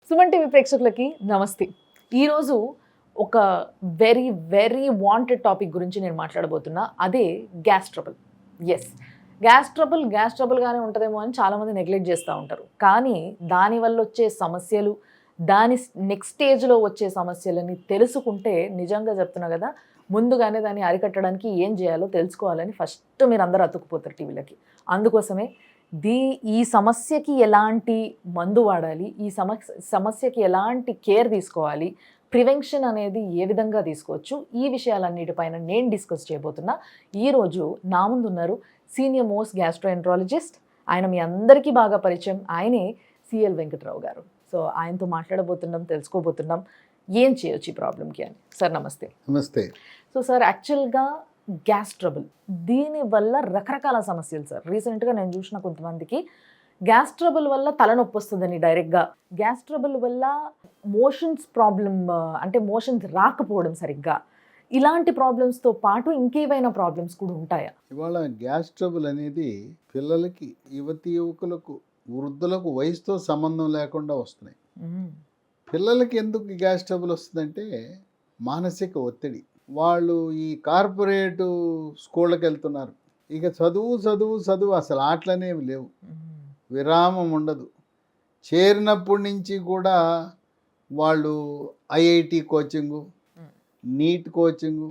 Suman TV ప్రేక్షకులకి నమస్తే. ఈరోజు ఒక వెరీ వెరీ వాంటెడ్ టాపిక్ గురించి నేను మాట్లాడబోతున్నా. అదే గ్యాస్ ట్రబుల్. ఎస్, గ్యాస్ ట్రబుల్గానే ఉంటుందేమో అని చాలామంది నెగ్లెక్ట్ చేస్తూ ఉంటారు. కానీ దానివల్ల వచ్చే సమస్యలు, దాని నెక్స్ట్ స్టేజ్లో వచ్చే సమస్యలని తెలుసుకుంటే, నిజంగా చెప్తున్నా కదా, ముందుగానే దాన్ని అరికట్టడానికి ఏం చేయాలో తెలుసుకోవాలని ఫస్ట్ మీరు అందరూ అతుక్కుపోతారు టీవీలకి. అందుకోసమే ఈ సమస్యకి ఎలాంటి మందు వాడాలి, ఈ సమస్యకి ఎలాంటి కేర్ తీసుకోవాలి, ప్రివెన్షన్ అనేది ఏ విధంగా తీసుకోవచ్చు, ఈ విషయాలన్నిటిపైన నేను డిస్కస్ చేయబోతున్నా. ఈరోజు నా ముందు ఉన్నారు సీనియర్ మోస్ట్ గ్యాస్ట్రోఎంట్రాలజిస్ట్. ఆయన మీ అందరికీ బాగా పరిచయం. ఆయనే సిఎల్ వెంకట్రావు గారు. సో ఆయనతో మాట్లాడబోతున్నాం, తెలుసుకోబోతున్నాం ఏం చేయొచ్చు ఈ ప్రాబ్లంకి అని. సార్ నమస్తే. నమస్తే. సో సార్, యాక్చువల్గా గ్యాస్ ట్రబుల్, దీనివల్ల రకరకాల సమస్యలు సార్. రీసెంట్గా నేను చూసిన కొంతమందికి గ్యాస్ ట్రబుల్ వల్ల తలనొప్పి వస్తుందని డైరెక్ట్గా, గ్యాస్ ట్రబుల్ వల్ల మోషన్స్ ప్రాబ్లం, అంటే మోషన్స్ రాకపోవడం సరిగ్గా, ఇలాంటి ప్రాబ్లమ్స్తో పాటు ఇంకేమైనా ప్రాబ్లమ్స్ కూడా ఉంటాయా? ఇవాళ గ్యాస్ ట్రబుల్ అనేది పిల్లలకి, యువకులకు, వృద్ధులకు వయసుతో సంబంధం లేకుండా వస్తున్నాయి. పిల్లలకి ఎందుకు గ్యాస్ ట్రబుల్ వస్తుందంటే మానసిక ఒత్తిడి. వాళ్ళు ఈ కార్పొరేటు స్కూళ్ళకి వెళ్తున్నారు. ఇక చదువు అసలు ఆటలనేవి లేవు, విరామం ఉండదు. చేరినప్పటి నుంచి కూడా వాళ్ళు ఐఐటి కోచింగు, నీట్ కోచింగు.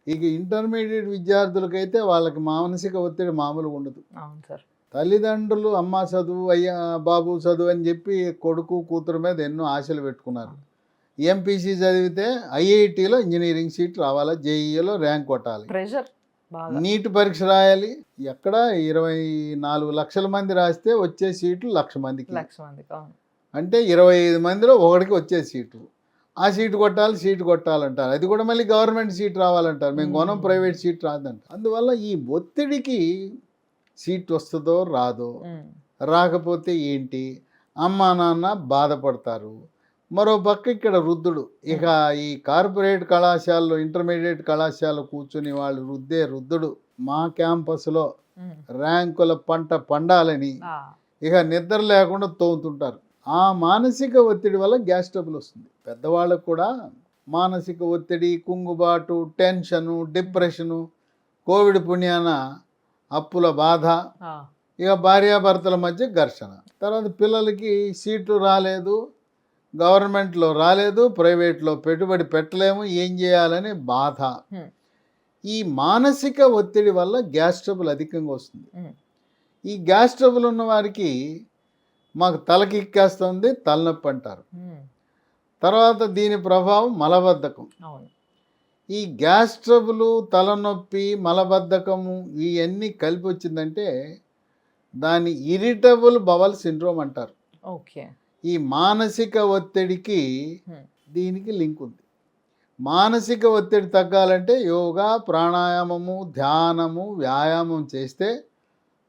ఇక ఇంటర్మీడియట్ విద్యార్థులకైతే వాళ్ళకి మానసిక ఒత్తిడి మామూలుగా ఉండదు. అవును సార్. తల్లిదండ్రులు అమ్మ చదువు, అయ్యా బాబు చదువు అని చెప్పి కొడుకు కూతురు మీద ఎన్నో ఆశలు పెట్టుకున్నారు. ఎంపీసీ చదివితే ఐఐటీలో ఇంజనీరింగ్ సీట్ రావాలా, జేఈలో ర్యాంక్ కొట్టాలి, ప్రెషర్, నీట్ పరీక్ష రాయాలి. ఎక్కడ 24 లక్షల మంది రాస్తే వచ్చే సీట్లు 1,00,000 మందికి. అంటే 25 మందిలో ఒకడికి వచ్చే సీటు. ఆ సీటు కొట్టాలంటారు. అది కూడా మళ్ళీ గవర్నమెంట్ సీట్ రావాలంటారు. మేము కొనం, ప్రైవేట్ సీట్ రాదంటారు. అందువల్ల ఈ ఒత్తిడికి సీట్ వస్తుందో రాదో, రాకపోతే ఏంటి, అమ్మా నాన్న బాధపడతారు. మరో పక్క ఇక్కడ వృద్ధుడు, ఇక ఈ కార్పొరేట్ కళాశాలలో, ఇంటర్మీడియట్ కళాశాలలో కూర్చుని వాళ్ళు వృద్ధుడు మా క్యాంపస్లో ర్యాంకుల పంట పండాలని ఇక నిద్ర లేకుండా తోముతుంటారు. ఆ మానసిక ఒత్తిడి వల్ల గ్యాస్ ట్రబుల్ వస్తుంది. పెద్దవాళ్ళకు కూడా మానసిక ఒత్తిడి, కుంగుబాటు, టెన్షను, డిప్రెషను, కోవిడ్ పుణ్యాన అప్పుల బాధ, ఇక భార్యాభర్తల మధ్య ఘర్షణ. తర్వాత పిల్లలకి సీట్లు రాలేదు, గవర్నమెంట్లో రాలేదు, ప్రైవేట్లో పెట్టుబడి పెట్టలేము, ఏం చేయాలని బాధ. ఈ మానసిక ఒత్తిడి వల్ల గ్యాస్ ట్రబుల్ అధికంగా వస్తుంది. ఈ గ్యాస్ ట్రబుల్ ఉన్న వారికి మాకు తలకిక్కేస్తుంది, తలనొప్పి అంటారు. తర్వాత దీని ప్రభావం మలబద్ధకం. ఈ గ్యాస్ ట్రబుల్, తలనొప్పి, మలబద్ధకము ఇవన్నీ కలిపి వచ్చిందంటే దాన్ని ఇరిటబుల్ బవల్ సిండ్రోమ్ అంటారు. ఓకే. ఈ మానసిక ఒత్తిడికి దీనికి లింక్ ఉంది. మానసిక ఒత్తిడి తగ్గాలంటే యోగా, ప్రాణాయామము, ధ్యానము, వ్యాయామం చేస్తే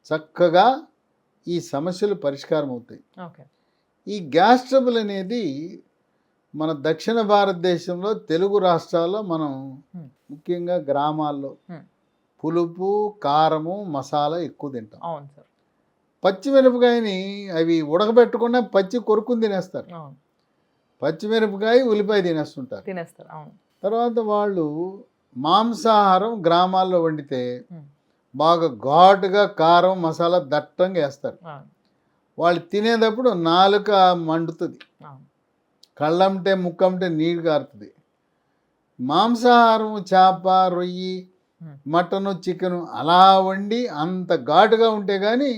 చక్కగా ఈ సమస్యలు పరిష్కారం అవుతాయి. ఈ గ్యాస్ ట్రబుల్ అనేది మన దక్షిణ భారతదేశంలో తెలుగు రాష్ట్రాల్లో మనం ముఖ్యంగా గ్రామాల్లో పులుపు, కారము, మసాలా ఎక్కువ తింటాం. అవును సార్. పచ్చిమిరపకాయని అవి ఉడకబెట్టకుండా పచ్చి కొరుకుని తినేస్తారు. పచ్చిమిరపకాయ, ఉల్లిపాయ తినేస్తారు. అవును. తర్వాత వాళ్ళు మాంసాహారం గ్రామాల్లో వండితే బాగా ఘాటుగా కారం, మసాలా దట్టంగా వేస్తారు. వాళ్ళు తినేటప్పుడు నాలుక మండుతుంది, కళ్ళంటే ముక్కంటే నీరు కారుతుంది. మాంసాహారం, చేప, రొయ్యి, మటను, చికెను అలా వండి అంత ఘాటుగా ఉంటే కానీ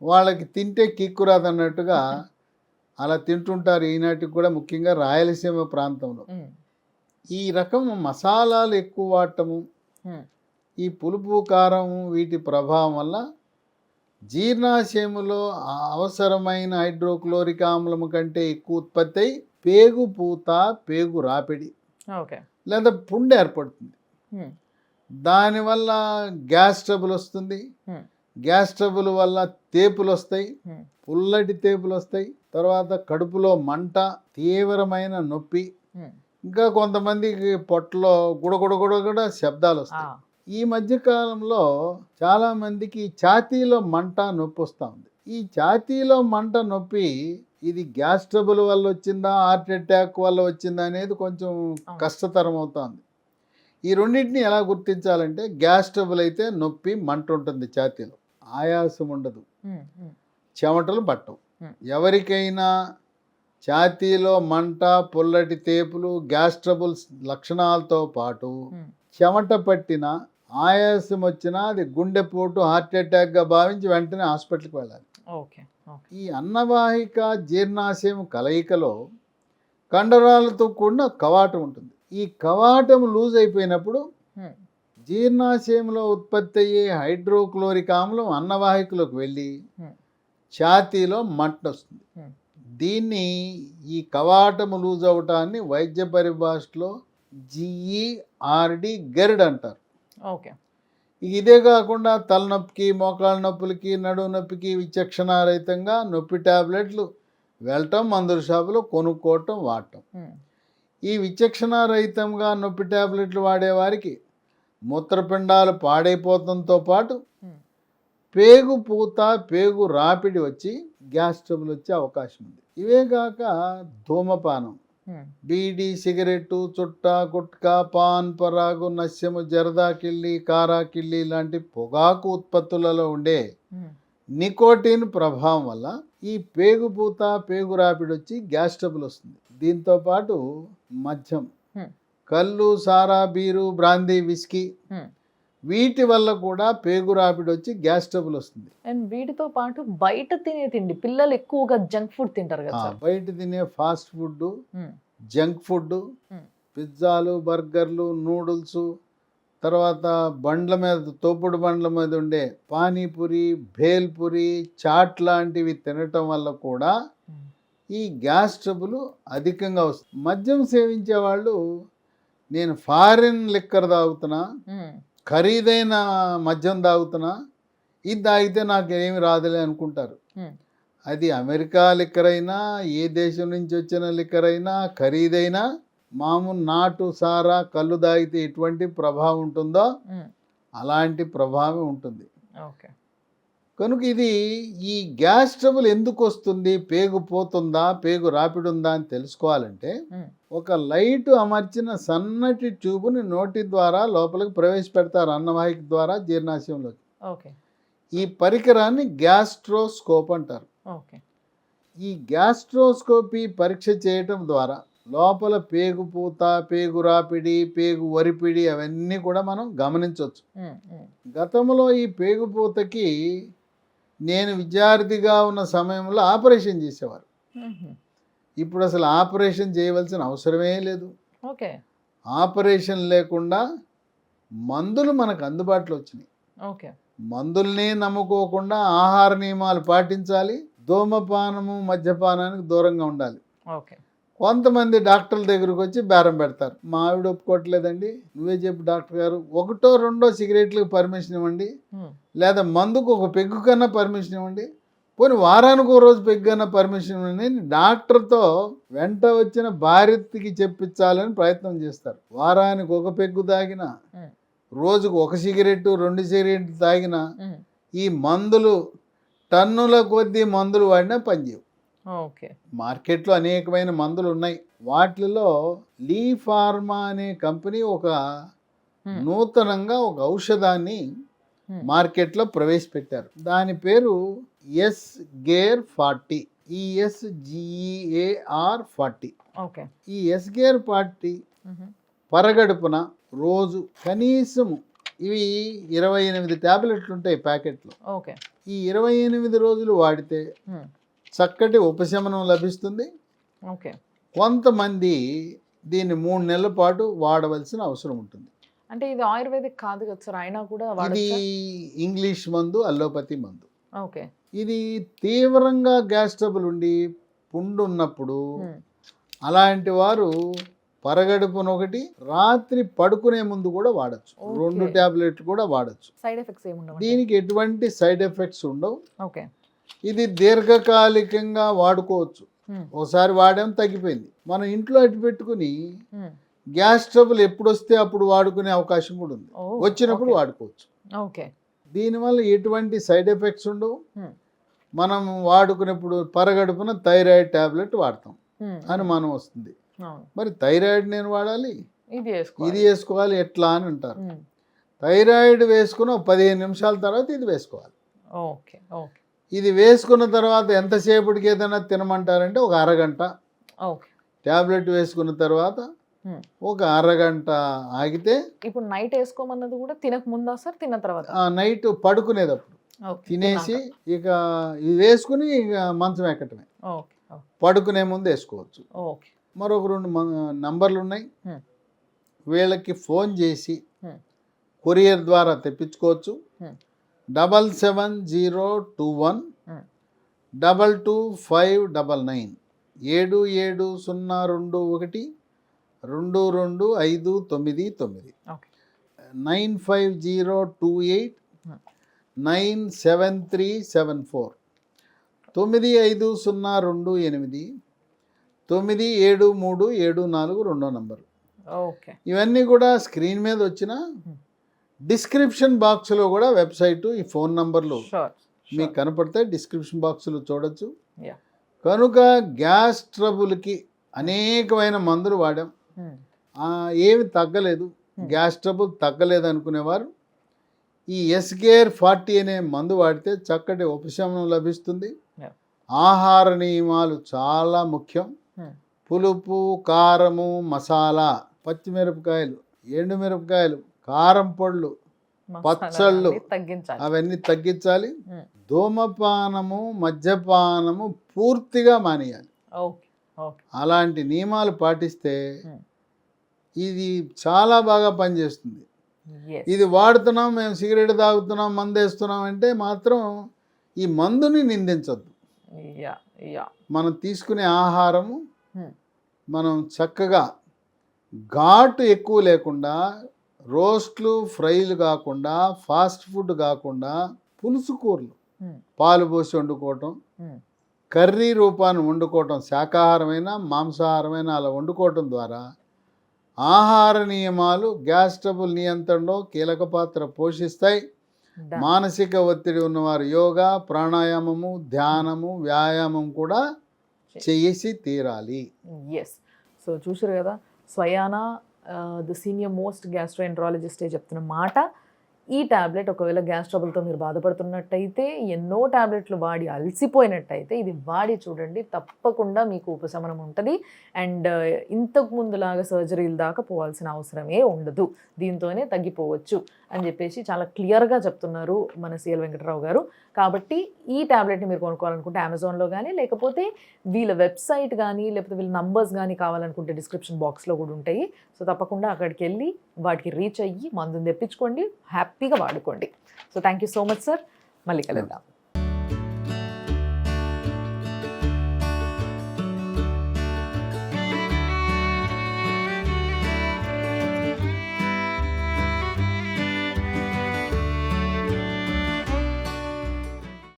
వాళ్ళకి తింటే కిక్కు రాదన్నట్టుగా అలా తింటుంటారు. ఈనాటికి కూడా ముఖ్యంగా రాయలసీమ ప్రాంతంలో ఈ రకం మసాలాలు ఎక్కువ వాడటము, ఈ పులుపు, కారం వీటి ప్రభావం వల్ల జీర్ణాశయములో అవసరమైన హైడ్రోక్లోరిక్ ఆమ్లము కంటే ఎక్కువ ఉత్పత్తి అయి పేగు పూత, పేగు రాపిడి లేదా పుండు ఏర్పడుతుంది. దానివల్ల గ్యాస్ ట్రబుల్ వస్తుంది. గ్యాస్ ట్రబుల్ వల్ల తేపులు వస్తాయి, పుల్లటి తేపులు వస్తాయి. తర్వాత కడుపులో మంట, తీవ్రమైన నొప్పి, ఇంకా కొంతమందికి పొట్టలో గుడగుడ శబ్దాలు వస్తాయి. ఈ మధ్యకాలంలో చాలామందికి ఛాతీలో మంట, నొప్పి వస్తూ ఉంది. ఈ ఛాతీలో మంట, నొప్పి ఇది గ్యాస్ ట్రబుల్ వల్ల వచ్చిందా హార్ట్ అటాక్ వల్ల వచ్చిందా అనేది కొంచెం కష్టతరం అవుతుంది. ఈ రెండింటిని ఎలా గుర్తించాలంటే గ్యాస్ ట్రబుల్ అయితే నొప్పి మంట ఉంటుంది, ఛాతీలో ఆయాసం ఉండదు, చెమటలు పట్టవు. ఎవరికైనా ఛాతీలో మంట, పుల్లటి తేపులు, గ్యాస్ ట్రబుల్స్ లక్షణాలతో పాటు చెమట పట్టిన, ఆయాసం వచ్చినా అది గుండెపోటు, హార్ట్ అటాక్గా భావించి వెంటనే హాస్పిటల్కి వెళ్ళాలి. ఈ అన్నవాహిక జీర్ణాశయం కలయికలో కండరాలతో కూడిన కవాటం ఉంటుంది. ఈ కవాటం లూజ్ అయిపోయినప్పుడు జీర్ణాశయంలో ఉత్పత్తి అయ్యే హైడ్రోక్లోరిక్ ఆమ్లం అన్నవాహికలోకి వెళ్ళి ఛాతీలో మంట వస్తుంది. దీన్ని, ఈ కవాటము లూజ్ అవటాన్ని వైద్య పరిభాషలో GERD గెర్డ్ అంటారు. ఇదే కాకుండా తలనొప్పికి, మోకాళ్ళ నొప్పులకి, నడుము నొప్పికి విచక్షణారహితంగా నొప్పి టాబ్లెట్లు వెళ్ళటం, మందుల షాపులో కొనుక్కోవటం, వాడటం. ఈ విచక్షణారహితంగా నొప్పి టాబ్లెట్లు వాడేవారికి మూత్రపిండాలు పాడైపోవడంతో పాటు పేగు పూత, పేగు రాపిడి వచ్చి గ్యాస్ ట్రబుల్ వచ్చే అవకాశం ఉంది. ఇవే కాక ధూమపానం, బీడీ, సిగరెట్టు, చుట్ట, గుట్కా, పాన్ పరాగు, నస్యము, జరదాకిళ్ళి, కారాకిళ్ళి లాంటి పొగాకు ఉత్పత్తులలో ఉండే నికోటిన్ ప్రభావం వల్ల ఈ పేగుపూత, పేగు రాపిడి వచ్చి గ్యాస్ ట్రబుల్ వస్తుంది. దీంతో పాటు మద్యం, కళ్ళు, సారా, బీరు, బ్రాందీ, విస్కీ వీటి వల్ల కూడా పేగు రాపిడి వచ్చి గ్యాస్ ట్రబుల్ వస్తుంది. అండ్ వీటితో పాటు బయట తినే తిండి, పిల్లలు ఎక్కువగా జంక్ ఫుడ్ తింటారు కదా, బయట తినే ఫాస్ట్ ఫుడ్, జంక్ ఫుడ్, పిజ్జాలు, బర్గర్లు, నూడిల్స్, తర్వాత బండ్ల మీద, తోపుడు బండ్ల మీద ఉండే పానీపూరి, భేల్పూరి, చాట్ లాంటివి తినటం వల్ల కూడా ఈ గ్యాస్ ట్రబుల్ అధికంగా వస్తుంది. మద్యం సేవించే వాళ్ళు, నేను ఫారిన్ లిక్కర్ తాగుతున్నా, ఖరీదైన మద్యం తాగుతున్నా, ఇది తాగితే నాకు ఏమి రాదులే అనుకుంటారు. అది అమెరికా లిక్కర్ అయినా, ఏ దేశం నుంచి వచ్చిన లిక్కర్ అయినా, ఖరీదైనా, మామూలు నాటు సారా, కళ్ళు తాగితే ఎటువంటి ప్రభావం ఉంటుందో అలాంటి ప్రభావం ఉంటుంది. కనుక ఇది, ఈ గ్యాస్ ట్రబుల్ ఎందుకు వస్తుంది, పేగు పోతుందా, పేగు రాపిడి ఉందా అని తెలుసుకోవాలంటే ఒక లైట్ అమర్చిన సన్నటి ట్యూబ్ని నోటి ద్వారా లోపలికి ప్రవేశపెడతారు, అన్నవాహిక ద్వారా జీర్ణాశయంలోకి. ఈ పరికరాన్ని గ్యాస్ట్రోస్కోప్ అంటారు. ఈ గ్యాస్ట్రోస్కోపీ పరీక్ష చేయటం ద్వారా లోపల పేగు పూత, పేగు రాపిడి, పేగు వరిపిడి అవన్నీ కూడా మనం గమనించవచ్చు. గతంలో ఈ పేగు పూతకి నేను విద్యార్థిగా ఉన్న సమయంలో ఆపరేషన్ చేసేవారు. ఇప్పుడు అసలు ఆపరేషన్ చేయవలసిన అవసరమే లేదు. ఆపరేషన్ లేకుండా మందులు మనకు అందుబాటులో వచ్చినాయి. మందుల్ని నమ్ముకోకుండా ఆహార నియమాలు పాటించాలి, ధూమపానము, మద్యపానానికి దూరంగా ఉండాలి. కొంతమంది డాక్టర్ల దగ్గరకు వచ్చి బేరం పెడతారు, మా ఆవిడ ఒప్పుకోవట్లేదండి, నువ్వే చెప్పు డాక్టర్ గారు, ఒకటో రెండో సిగరెట్లకు పర్మిషన్ ఇవ్వండి, లేదా మందుకు ఒక పెగ్గు కన్నా పర్మిషన్ ఇవ్వండి, పోనీ వారానికి ఒక రోజు పెగ్గు కన్నా పర్మిషన్ ఇవ్వండి, డాక్టర్తో వెంట వచ్చిన భార్యకి చెప్పించాలని ప్రయత్నం చేస్తారు. వారానికి ఒక పెగ్గు తాగినా, రోజుకు ఒక సిగరెట్, 2 సిగరెట్లు తాగినా ఈ మందులు, టన్నుల కొద్దీ మందులు వాడినా పనిచేయవు. మార్కెట్లో అనేకమైన మందులు ఉన్నాయి. వాటిలో లీ ఫార్మా అనే కంపెనీ ఒక నూతనంగా ఒక ఔషధాన్ని మార్కెట్లో ప్రవేశపెట్టారు. దాని పేరు ఎస్గేర్-40, ESGEAR-40. ఈ ఎస్గేర్-40 పరగడుపున రోజు కనీసం ఇవి 28 ట్యాబ్లెట్లు ఉంటాయి ప్యాకెట్లో. ఈ 28 రోజులు వాడితే చక్కటి ఉపశమనం లభిస్తుంది. కొంతమంది దీన్ని 3 నెలల పాటు వాడవలసిన అవసరం ఉంటుంది. అంటే ఇది ఆయుర్వేదిక్ కాదు కదా సార్, అయినా కూడా ఇది ఇంగ్లీష్ మందు, అల్లోపతి మందు. ఇది తీవ్రంగా గ్యాస్ ట్రబుల్ ఉండి పుండు ఉన్నప్పుడు అలాంటి వారు పరగడుపున ఒకటి, రాత్రి పడుకునే ముందు కూడా వాడచ్చు. 2 ట్యాబ్లెట్లు కూడా వాడచ్చు. సైడ్ ఎఫెక్ట్స్ ఏముండవు, దీనికి ఎటువంటి సైడ్ ఎఫెక్ట్స్ ఉండవు. ఇది దీర్ఘకాలికంగా వాడుకోవచ్చు. ఒకసారి వాడాం, తగ్గిపోయింది, మనం ఇంట్లో అట్టి పెట్టుకుని గ్యాస్ ట్రబుల్ ఎప్పుడు వస్తే అప్పుడు వాడుకునే అవకాశం కూడా ఉంది. వచ్చినప్పుడు వాడుకోవచ్చు. దీనివల్ల ఎటువంటి సైడ్ ఎఫెక్ట్స్ ఉండవు. మనం వాడుకునేప్పుడు పరగడుపున థైరాయిడ్ ట్యాబ్లెట్ వాడతాం, ఉమ్, అనుమానం వస్తుంది. అవును. మరి థైరాయిడ్ నేను వాడాలి, ఇది ఇది వేసుకోవాలి ఎట్లా అని అంటారు. ఉమ్, థైరాయిడ్ వేసుకుని 15 నిమిషాల తర్వాత ఇది వేసుకోవాలి. ఓకే ఓకే ఇది వేసుకున్న తర్వాత ఎంతసేపటికి ఏదైనా తినమంటారంటే ఒక అరగంట. ఓకే. ట్యాబ్లెట్ వేసుకున్న తర్వాత ఉమ్. ఒక అరగంట ఆగితే, ఇప్పుడు నైట్ వేసుకోమన్నది కూడా తినక ముందా సార్, తిన్న తర్వాత? నైట్ పడుకునేటప్పుడు ఓకే, తినేసి ఇక ఇది వేసుకుని ఇక మంచం ఎక్కటమే. ఓకే ఓకే పడుకునే ముందు వేసుకోవచ్చు. ఓకే. మరొక 2 నంబర్లు ఉన్నాయి, ఉమ్, వీళ్ళకి ఫోన్ చేసి ఉమ్, కొరియర్ ద్వారా తెప్పించుకోవచ్చు. ఉమ్, 77021 ఉమ్. 22599 770221 222599 ఓకే. 95028 97374 9502 97374 నంబరు. ఓకే. ఇవన్నీ కూడా స్క్రీన్ మీద వచ్చిన డిస్క్రిప్షన్ బాక్స్లో కూడా వెబ్సైటు ఈ ఫోన్ నంబర్లు షూర్. మీకు కనపడతాయి. డిస్క్రిప్షన్ బాక్స్లో చూడొచ్చు. యా. కనుక గ్యాస్ ట్రబుల్కి అనేకమైన మందులు వాడాం, ఉమ్, ఏమి తగ్గలేదు, గ్యాస్ ట్రబుల్ తగ్గలేదు అనుకునేవారు ఈ ఎస్గేర్ 40 అనే మందు వాడితే చక్కటి ఉపశమనం లభిస్తుంది. Yeah. ఆహార నియమాలు చాలా ముఖ్యం. ఉమ్, పులుపు, కారము, మసాలా, పచ్చిమిరపకాయలు, ఎండుమిరపకాయలు, కారం పొళ్ళు, పచ్చళ్ళు మసాలాలన్నీ తగ్గించాలి. అవన్నీ తగ్గించాలి. ఉమ్, ధూమపానము, మద్యపానము పూర్తిగా మానేయాలి. Okay okay. అలాంటి నియమాలు పాటిస్తే ఉమ్, ఇది చాలా బాగా పనిచేస్తుంది. yes. ఇది వాడుతున్నాం, మేము సిగరెట్ తాగుతున్నాం, మందు వేస్తున్నాం అంటే మాత్రం ఈ మందుని నిందించద్దు. Yeah yeah. మనం తీసుకునే ఆహారము ఉమ్, మనం చక్కగా ఘాటు ఎక్కువ లేకుండా, రోస్ట్లు ఫ్రైలు కాకుండా, ఫాస్ట్ ఫుడ్ కాకుండా, పులుసు కూరలు ఉమ్, పాలు పోసి వండుకోవటం, ఉమ్, కర్రీ రూపాన్ని వండుకోవటం, శాకాహారమైన మాంసాహారమైన అలా వండుకోవటం ద్వారా ఆహార నియమాలు గ్యాస్ ట్రబుల్ నియంత్రణలో కీలక పాత్ర పోషిస్తాయి. done. మానసిక ఒత్తిడి ఉన్నవారు యోగా, ప్రాణాయామము, ధ్యానము, వ్యాయామం కూడా చేసి తీరాలి. ఎస్. సో చూసారు కదా, స్వయాన ద సీనియర్ మోస్ట్ గ్యాస్ట్రోఎంట్రాలజిస్టే చెప్తున్న మాట. ఈ ట్యాబ్లెట్ ఒకవేళ గ్యాస్ ట్రబుల్తో మీరు బాధపడుతున్నట్టయితే, ఎన్నో ట్యాబ్లెట్లు వాడి అలసిపోయినట్టయితే ఇది వాడి చూడండి, తప్పకుండా మీకు ఉపశమనం ఉంటుంది. అండ్ ఇంతకు ముందులాగా సర్జరీల దాకా పోవాల్సిన అవసరమే ఉండదు, దీంతోనే తగ్గిపోవచ్చు అని చెప్పేసి చాలా క్లియర్గా చెప్తున్నారు మన సిఎల్ వెంకటరావు గారు. కాబట్టి ఈ ట్యాబ్లెట్ని మీరు కొనుక్కోవాలనుకుంటే అమెజాన్లో కానీ, లేకపోతే వీళ్ళ వెబ్సైట్ కానీ, లేకపోతే వీళ్ళ నంబర్స్ కానీ కావాలనుకుంటే డిస్క్రిప్షన్ బాక్స్లో కూడా ఉంటాయి. సో తప్పకుండా అక్కడికి వెళ్ళి వాటికి రీచ్ అయ్యి మందుని తెప్పించుకోండి, హ్యాపీగా వాడుకోండి. So thank you so much sir, మళ్ళీ కలుద్దాం.